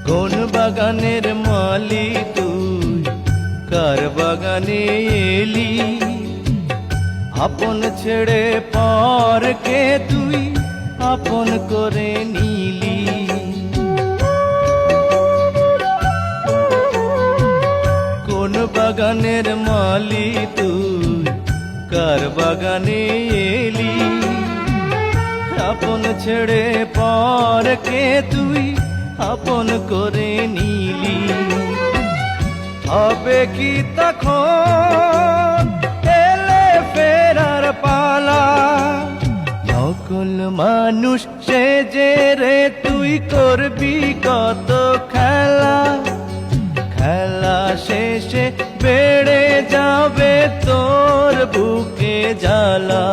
কোন বাগানের মালি তুই, কার বাগানে এলি? আপন ছেড়ে পরকে তুই আপন করে নিলি। কোন বাগানের মালি তুই, কার বাগানে এলি? আপন ছেড়ে পরকে তুই আপন করে নিলি। হবে কি তখন এলে ফেরার পালা? নকল মানুষ সেজে রে তুই করবি কত খেলা। খেলা শেষে বেড়ে যাবে তোর বুকে জ্বালা।